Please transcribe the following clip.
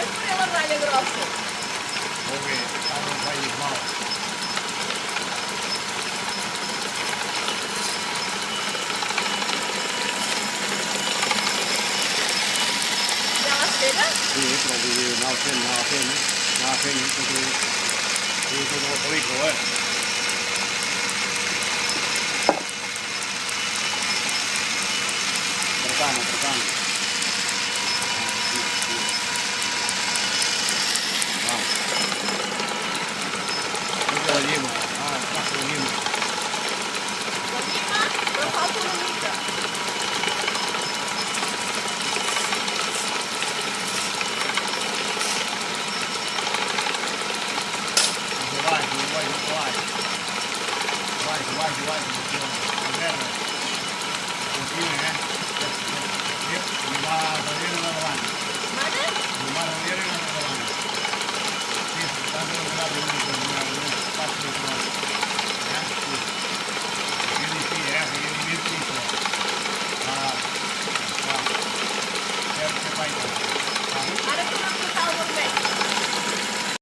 Раскрыла Галя графу. Окей, там двоих мало. Взяла стыда? Sì, trovi una penny, tutto ricco, Tratando. Tutto la lima, passa la lima. La prima? Però falta una mica. Vai. Vai.